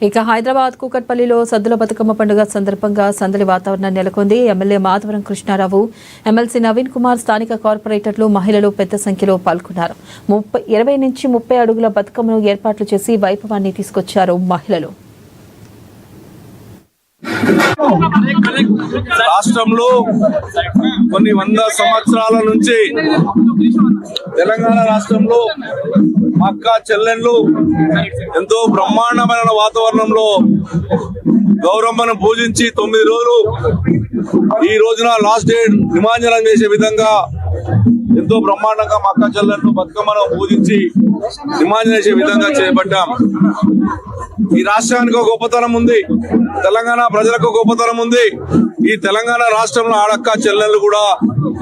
ఇక హైదరాబాద్ కూకట్పల్లిలో సద్దుల బతుకమ్మ పండుగ సందర్భంగా సందడి వాతావరణం నెలకొంది. ఎమ్మెల్యే మాధవరం కృష్ణారావు, ఎమ్మెల్సీ నవీన్ కుమార్, స్థానిక కార్పొరేటర్లు, మహిళలు పెద్ద సంఖ్యలో పాల్గొన్నారు. 20 నుంచి 30 అడుగుల బతుకమ్మను ఏర్పాట్లు చేసి వైభవాన్ని తీసుకొచ్చారు మహిళలు. రాష్ట్రంలో కొన్ని 100 సంవత్సరాల నుంచి తెలంగాణ రాష్ట్రంలో అక్క చెల్లెళ్ళు ఎంతో బ్రహ్మాండమైన వాతావరణంలో గౌరమ్మను పూజించి 9 రోజులు ఈ రోజున లాస్ట్ డే నిమజ్జనం చేసే విధంగా ఎంతో బ్రహ్మాండంగా మా అక్క చెల్లెళ్ళు బతుకమ్మను పూజించి నిమజ్జనం చేసే విధంగా చేపట్టాం. ఈ రాష్ట్రానికి ఒక గొప్పతనం ఉంది, తెలంగాణ ప్రజలకు గొప్పతనం ఉంది. ఈ తెలంగాణ రాష్ట్రంలో ఆడక్క చెల్లెళ్ళు కూడా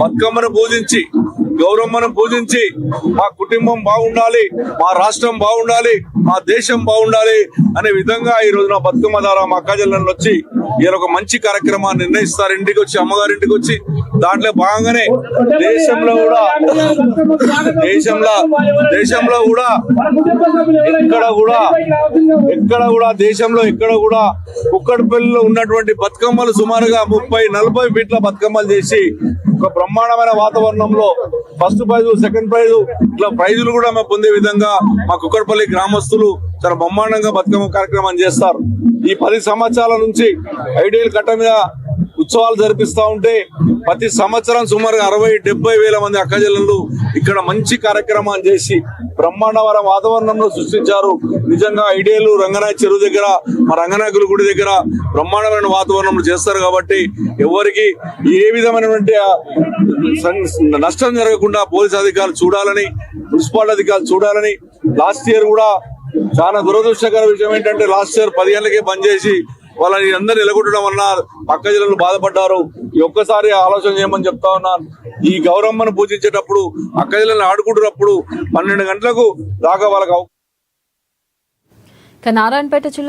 బతుకమ్మను పూజించి గౌరమ్మను పూజించి మా కుటుంబం బాగుండాలి, మా రాష్ట్రం బాగుండాలి, మా దేశం బాగుండాలి అనే విధంగా ఈ రోజున బతుకమ్మ ద్వారా మా అక్క చెల్లెళ్ళు వచ్చి ఇలా ఒక మంచి కార్యక్రమాన్ని నిర్ణయిస్తారు. ఇంటికి వచ్చి అమ్మగారింటికి వచ్చి దాంట్లో భాగంగానే దేశంలో కూడా ఎక్కడ కూడా కుక్కడపల్లిలో ఉన్నటువంటి బతుకమ్మలు సుమారుగా 30-40 ఫీట్ల బతుకమ్మలు చేసి ఒక బ్రహ్మాండమైన వాతావరణంలో ఫస్ట్ ప్రైజ్, సెకండ్ ప్రైజ్ ఇట్లా ప్రైజులు కూడా మేము పొందే విధంగా మా కుక్కడపల్లి గ్రామస్తులు చాలా బ్రహ్మాండంగా బతుకమ్మ కార్యక్రమం చేస్తారు. ఈ 10 సంవత్సరాల నుంచి ఐడియల్ కట్ట మీద ఉత్సవాలు జరిపిస్తా ఉంటే ప్రతి సంవత్సరం సుమారుగా 60-70 వేల మంది అక్కజల్లు ఇక్కడ మంచి కార్యక్రమాలు చేసి బ్రహ్మాండమైన వాతావరణంలో సృష్టించారు. నిజంగా ఐడియల్ రంగనాయ చెరువు దగ్గర, మా రంగనాయకుల గుడి దగ్గర బ్రహ్మాండమైన వాతావరణంలో చేస్తారు. కాబట్టి ఎవరికి ఏ విధమైనటువంటి నష్టం జరగకుండా పోలీస్ అధికారులు చూడాలని, మున్సిపాలిటీ అధికారులు చూడాలని. లాస్ట్ ఇయర్ కూడా చాలా దురదృష్టకర విషయం ఏంటంటే లాస్ట్ ఇయర్ 10 గంటలకే బంద్ చేసి వాళ్ళని అందరూ నిలగొట్టడం వల్ల పక్క జిల్లాలు బాధపడ్డారు. ఒక్కసారి ఆలోచన చేయమని చెప్తా ఉన్నాను. ఈ గౌరమ్మను పూజించేటప్పుడు అక్క జిల్లాలను ఆడుకుంటున్నప్పుడు 12 గంటలకు దాకా వాళ్ళకి నారాయణపేట జిల్లా